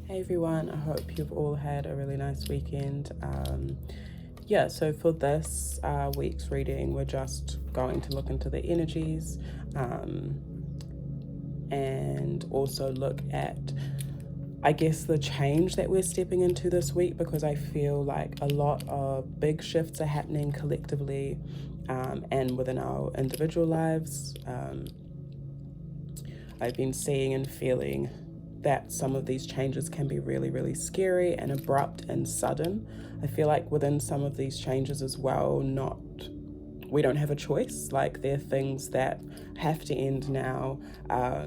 Hey everyone, I hope you've all had a really nice weekend. So for this week's reading, we're just going to look into the energies and also look at, I guess, the change that we're stepping into this week, because I feel like a lot of big shifts are happening collectively and within our individual lives. I've been seeing and feeling that some of these changes can be really, really scary and abrupt and sudden. I feel like within some of these changes as well, we don't have a choice. Like, they're things that have to end now, are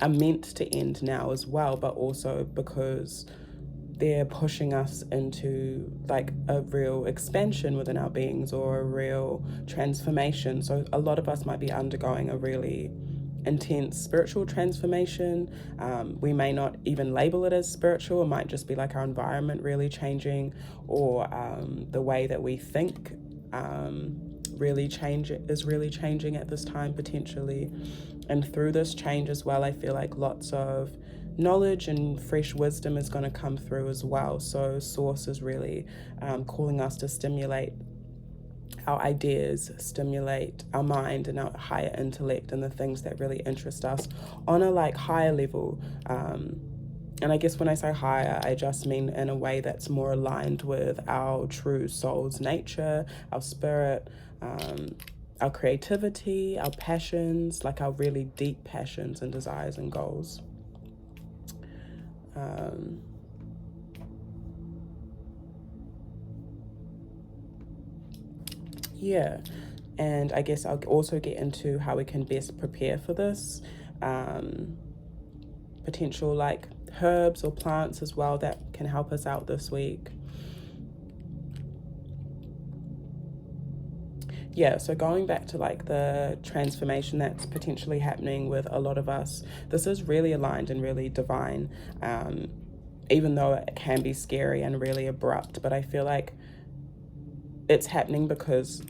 meant to end now as well, but also because they're pushing us into like a real expansion within our beings or a real transformation. So a lot of us might be undergoing a really intense spiritual transformation. We may not even label it as spiritual. It might just be like our environment really changing, or the way that we think really changing at this time potentially. And through this change as well, I feel like lots of knowledge and fresh wisdom is going to come through as well. So Source is really calling us to stimulate our ideas, stimulate our mind and our higher intellect and the things that really interest us on a like higher level. And I guess when I say higher, I just mean in a way that's more aligned with our true soul's nature, our spirit, our creativity, our passions, like our really deep passions and desires and goals. And I guess I'll also get into how we can best prepare for this. Potential like herbs or plants as well that can help us out this week. So going back to like the transformation that's potentially happening with a lot of us, this is really aligned and really divine, even though it can be scary and really abrupt. But I feel like it's happening because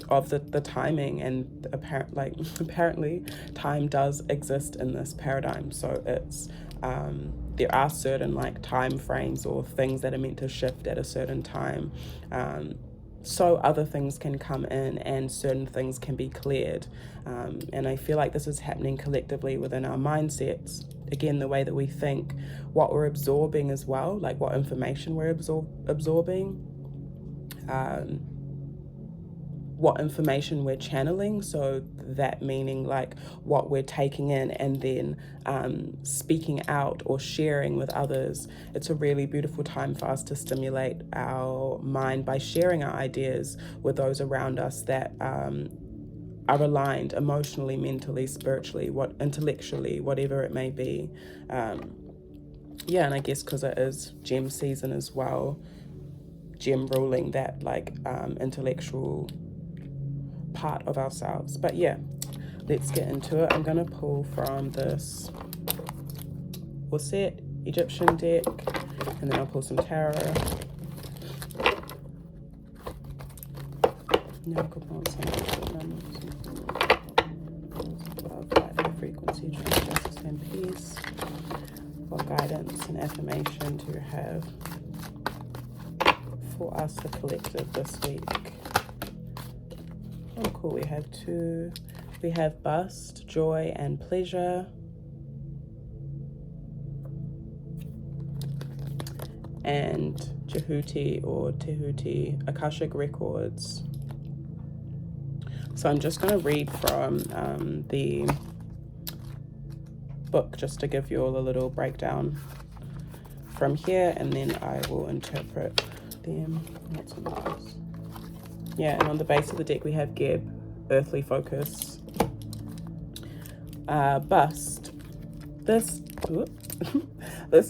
of the timing, and apparently time does exist in this paradigm. So it's there are certain like time frames or things that are meant to shift at a certain time, so other things can come in and certain things can be cleared. And I feel like this is happening collectively within our mindsets. Again, the way that we think, what we're absorbing as well, like what information we're absorbing, what information we're channeling. So that meaning like what we're taking in and then speaking out or sharing with others. It's a really beautiful time for us to stimulate our mind by sharing our ideas with those around us that are aligned emotionally, mentally, spiritually, intellectually, whatever it may be. And I guess because it is gem season as well, gem ruling that like intellectual part of ourselves. But let's get into it. I'm going to pull from this Osset Egyptian deck, and then I'll pull some tarot. Now I could pull some frequency, truth, justice, and peace. What guidance and affirmation do you have for us, the collective, this week? Oh, cool. We have two. We have bust, joy, and pleasure. And Jehuti or Tehuti, Akashic Records. So I'm just going to read from the book just to give you all a little breakdown from here, and then I will interpret them. What's on this? And on the base of the deck we have Geb, earthly focus. Bust. This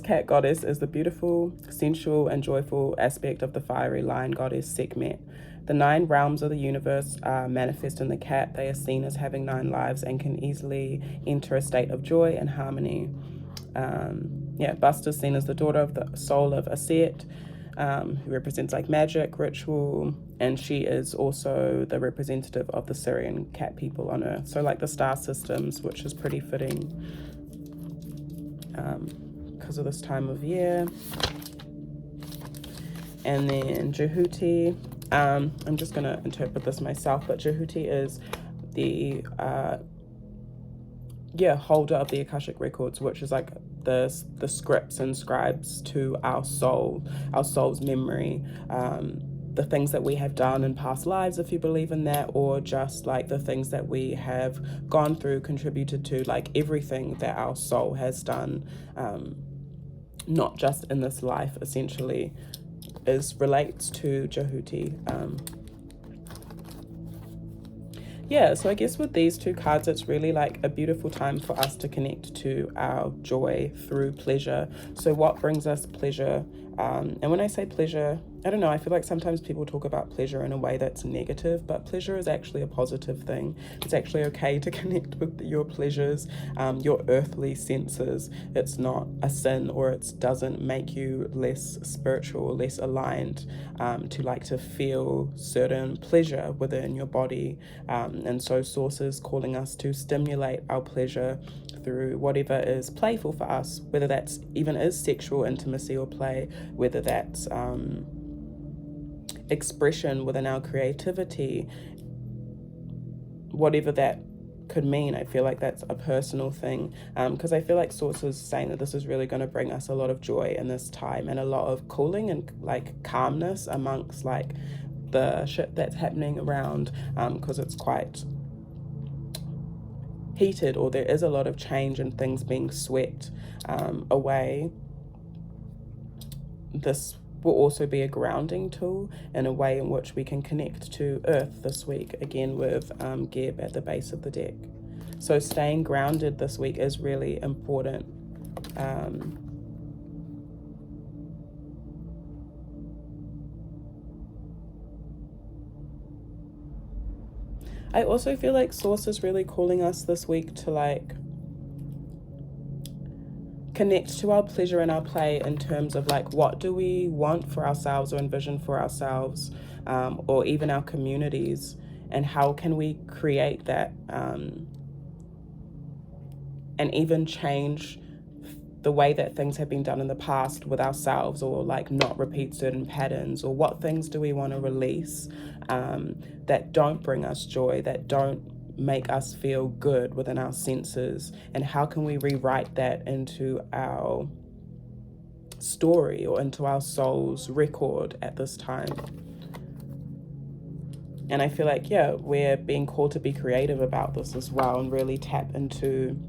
cat goddess is the beautiful, sensual, and joyful aspect of the fiery lion goddess Sekhmet. The 9 realms of the universe are manifest in the cat. They are seen as having 9 lives and can easily enter a state of joy and harmony. Bust is seen as the daughter of the soul of Aset, who represents like magic, ritual, and she is also the representative of the Syrian cat people on Earth. So like the star systems, which is pretty fitting, because of this time of year. And then Jehuti, I'm just going to interpret this myself, but Jehuti is the holder of the Akashic records, which is like the scripts and scribes to our soul's memory, the things that we have done in past lives, if you believe in that, or just like the things that we have gone through, contributed to, like everything that our soul has done, not just in this life, essentially, relates to Jehuti. So I guess with these two cards, it's really like a beautiful time for us to connect to our joy through pleasure. So what brings us pleasure? And when I say pleasure, I don't know, I feel like sometimes people talk about pleasure in a way that's negative, but pleasure is actually a positive thing. It's actually okay to connect with your pleasures, your earthly senses. It's not a sin, or it doesn't make you less spiritual or less aligned to feel certain pleasure within your body. And so Source is calling us to stimulate our pleasure through whatever is playful for us, whether that's even is sexual intimacy or play, whether that's expression within our creativity, whatever that could mean. I feel like that's a personal thing, because I feel like Source is saying that this is really going to bring us a lot of joy in this time, and a lot of cooling and like calmness amongst like the shit that's happening around, because it's quite heated, or there is a lot of change and things being swept away. This will also be a grounding tool in a way in which we can connect to Earth this week, again with Geb at the base of the deck. So staying grounded this week is really important. I also feel like Source is really calling us this week to like connect to our pleasure and our play in terms of like, what do we want for ourselves or envision for ourselves, or even our communities, and how can we create that, and even change the way that things have been done in the past with ourselves, or like not repeat certain patterns, or what things do we want to release that don't bring us joy, that don't make us feel good within our senses, and how can we rewrite that into our story or into our soul's record at this time. And I feel like we're being called to be creative about this as well, and really tap into,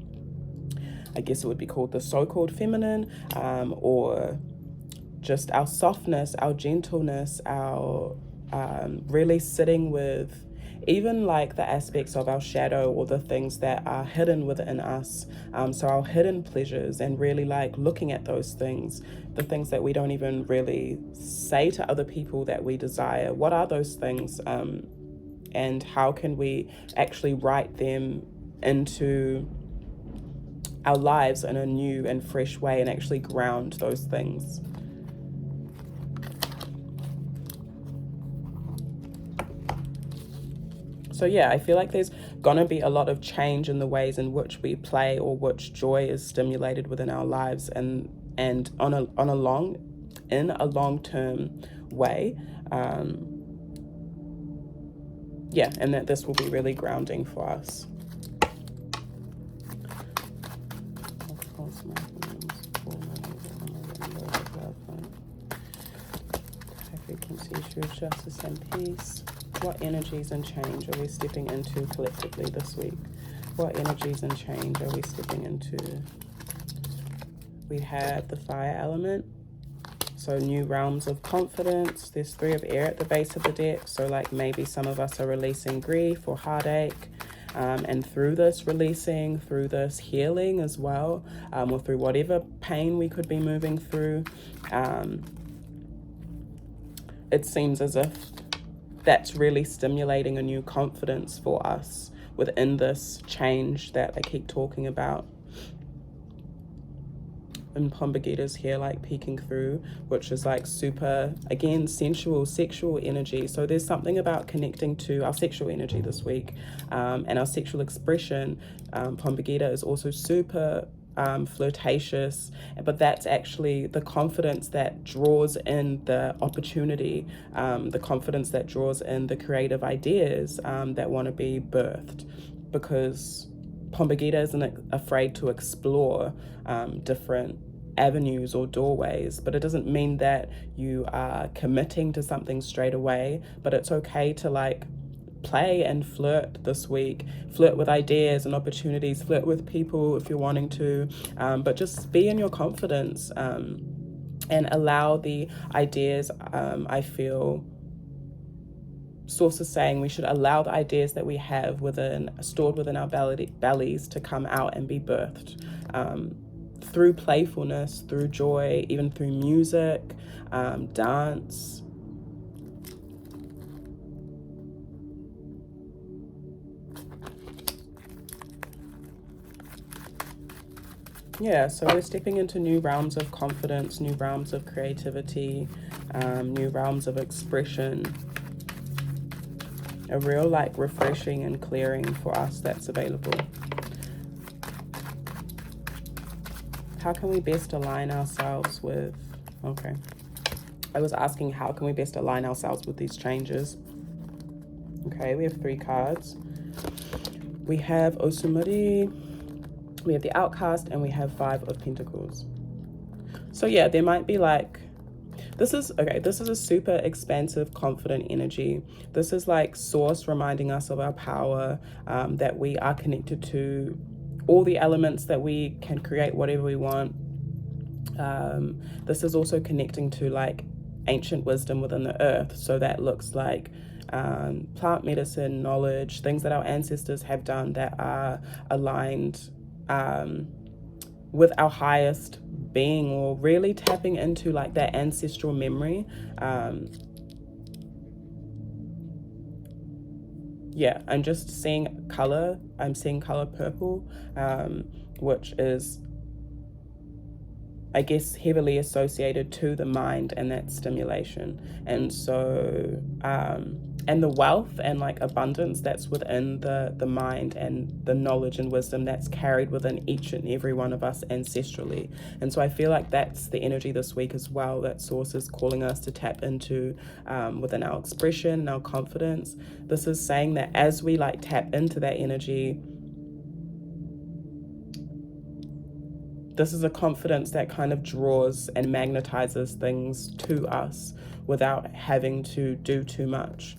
I guess it would be called the so-called feminine, or just our softness, our gentleness, our really sitting with even like the aspects of our shadow, or the things that are hidden within us, so our hidden pleasures, and really like looking at those things, the things that we don't even really say to other people that we desire. What are those things, and how can we actually write them into our lives in a new and fresh way, and actually ground those things. So I feel like there's gonna be a lot of change in the ways in which we play, or which joy is stimulated within our lives, and in a long-term way. And that this will be really grounding for us. High frequency, truth, justice, and peace. What energies and change are we stepping into collectively this week? What energies and change are we stepping into? We have the fire element, so new realms of confidence. There's 3 of air at the base of the deck, so like maybe some of us are releasing grief or heartache, and through this releasing, through this healing as well, or through whatever pain we could be moving through, it seems as if that's really stimulating a new confidence for us within this change that I keep talking about. And Pombagita's here like peeking through, which is like super, again, sensual, sexual energy. So there's something about connecting to our sexual energy this week, and our sexual expression. Pombagita is also super flirtatious, but that's actually the confidence that draws in the opportunity, the confidence that draws in the creative ideas that want to be birthed, because Pombagita isn't afraid to explore different avenues or doorways, but it doesn't mean that you are committing to something straight away. But it's okay to like play and flirt this week, flirt with ideas and opportunities, flirt with people if you're wanting to, but just be in your confidence and allow the ideas. I feel Source is saying we should allow the ideas that we have stored within our bellies to come out and be birthed through playfulness, through joy, even through music, dance. Yeah, so we're stepping into new realms of confidence, new realms of creativity, new realms of expression. A real like refreshing and clearing for us that's available. How can we best align ourselves with, okay. I was asking how can we best align ourselves with these changes. Okay, we have 3 cards. We have Osumari, we have the Outcast, and we have 5 of Pentacles. So yeah, there might be like, this is a super expansive, confident energy. This is like Source reminding us of our power, that we are connected to all the elements, that we can create whatever we want. This is also connecting to like ancient wisdom within the earth. So that looks like plant medicine, knowledge, things that our ancestors have done that are aligned with our highest being, or really tapping into like that ancestral memory. Yeah, I'm just seeing color. I'm seeing color purple, which is, I guess, heavily associated to the mind and that stimulation. And so, and the wealth and like abundance that's within the mind, and the knowledge and wisdom that's carried within each and every one of us ancestrally. And so I feel like that's the energy this week as well, that Source is calling us to tap into within our expression and our confidence. This is saying that as we like tap into that energy, this is a confidence that kind of draws and magnetizes things to us without having to do too much.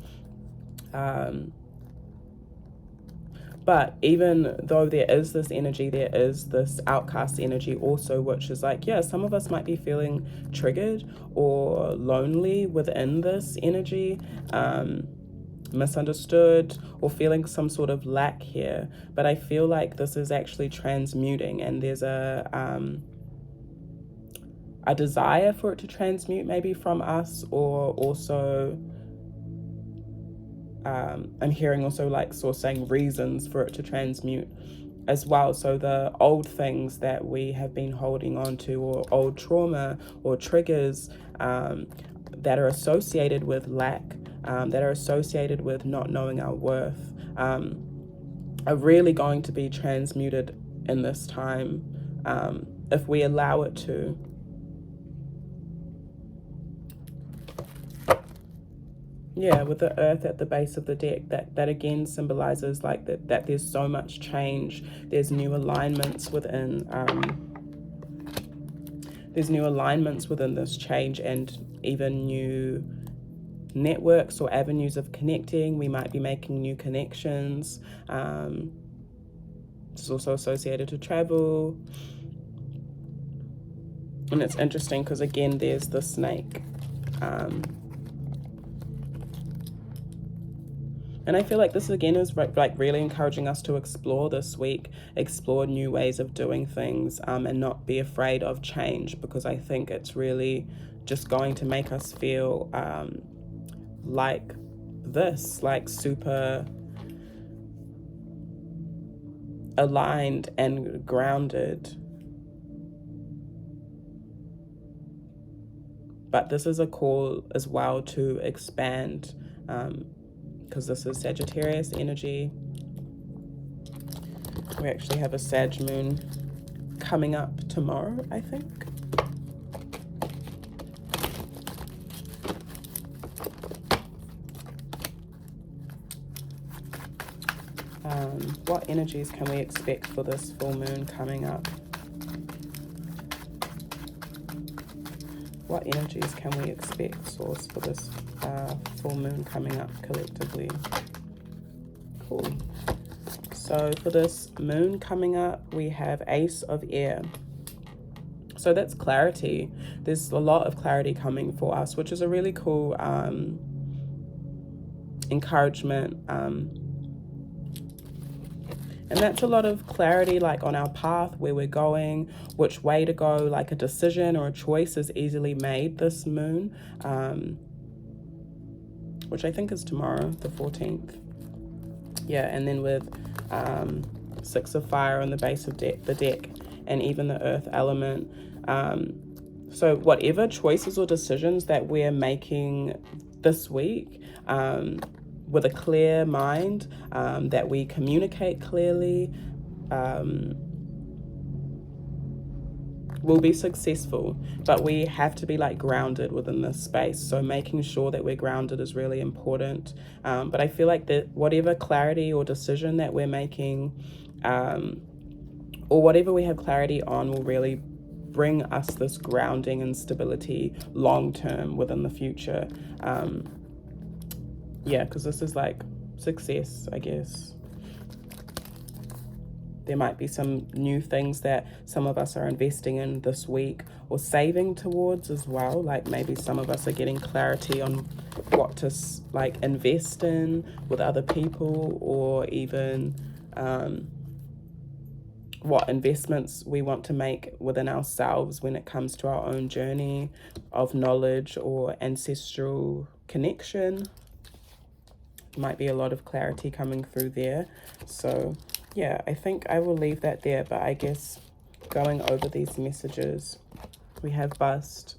But even though there is this energy, there is this outcast energy also, which is like, yeah, some of us might be feeling triggered or lonely within this energy, misunderstood, or feeling some sort of lack here. But I feel like this is actually transmuting, and there's a desire for it to transmute, maybe from us, or also I'm hearing also like Source saying reasons for it to transmute as well. So the old things that we have been holding on to, or old trauma or triggers that are associated with lack, that are associated with not knowing our worth, are really going to be transmuted in this time, if we allow it to. Yeah, with the earth at the base of the deck, that again symbolizes like that there's so much change. There's new alignments within this change, and even new networks or avenues of connecting. We might be making new connections. It's also associated to travel. And it's interesting because again there's the snake. And I feel like this again is like really encouraging us to explore this week, explore new ways of doing things, and not be afraid of change, because I think it's really just going to make us feel like this, like super aligned and grounded. But this is a call as well to expand, because this is Sagittarius energy. We actually have a Sag Moon coming up tomorrow, I think. What energies can we expect for this full moon coming up? What energies can we expect, Source, for this full moon coming up collectively? Cool. So for this moon coming up, we have Ace of Air. So that's clarity. There's a lot of clarity coming for us, which is a really cool encouragement. And that's a lot of clarity, like on our path, where we're going, which way to go, like a decision or a choice is easily made this moon, which I think is tomorrow, the 14th. Yeah, and then with 6 of Fire on the base of the deck, and even the earth element. So whatever choices or decisions that we're making this week, with a clear mind, that we communicate clearly, will be successful. But we have to be like grounded within this space. So making sure that we're grounded is really important. But I feel like that whatever clarity or decision that we're making, or whatever we have clarity on, will really bring us this grounding and stability long term within the future. Yeah, because this is like success, I guess. There might be some new things that some of us are investing in this week or saving towards as well. Like maybe some of us are getting clarity on what to like invest in with other people, or even what investments we want to make within ourselves when it comes to our own journey of knowledge or ancestral connection. Might be a lot of clarity coming through there. So yeah, I think I will leave that there. But I guess going over these messages, we have Bust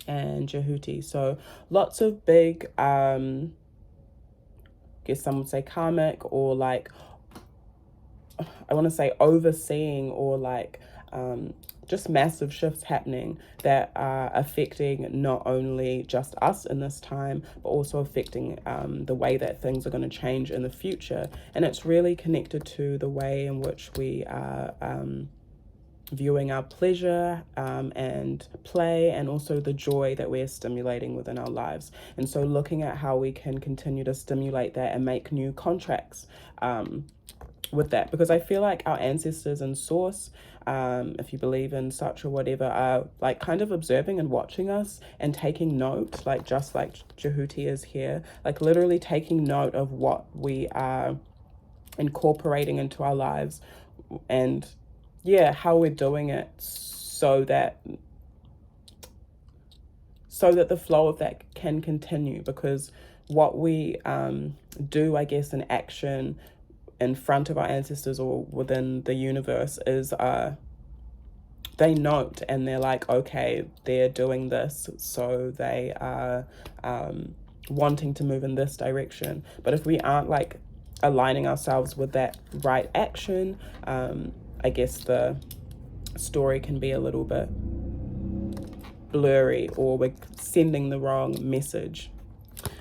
and Jehuti. So lots of big, I guess some would say karmic, or like, I want to say overseeing, or like just massive shifts happening that are affecting not only just us in this time, but also affecting the way that things are going to change in the future. And it's really connected to the way in which we are viewing our pleasure and play, and also the joy that we're stimulating within our lives. And so looking at how we can continue to stimulate that and make new contracts with that, because I feel like our ancestors and Source, if you believe in such or whatever, are like kind of observing and watching us and taking note, like just like Jehuti is here, like literally taking note of what we are incorporating into our lives, and yeah, how we're doing it, so that the flow of that can continue. Because what we do, I guess, in action in front of our ancestors or within the universe is they note, and they're like, okay, they're doing this, so they are wanting to move in this direction. But if we aren't like aligning ourselves with that right action, I guess the story can be a little bit blurry, or we're sending the wrong message,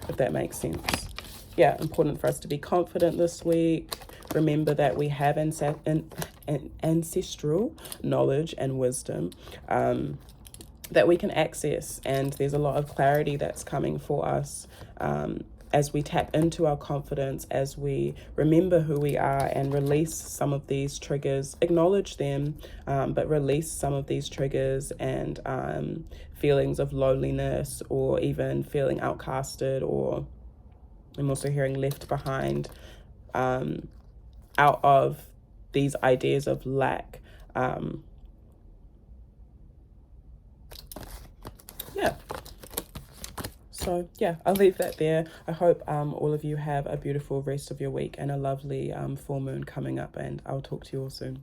if that makes sense. Yeah, important for us to be confident this week. Remember that we have ancestral knowledge and wisdom that we can access, and there's a lot of clarity that's coming for us as we tap into our confidence, as we remember who we are and release some of these triggers, acknowledge them, but release some of these triggers and feelings of loneliness, or even feeling outcasted, or I'm also hearing left behind, out of these ideas of lack. Yeah. So yeah, I'll leave that there. I hope all of you have a beautiful rest of your week and a lovely full moon coming up, and I'll talk to you all soon.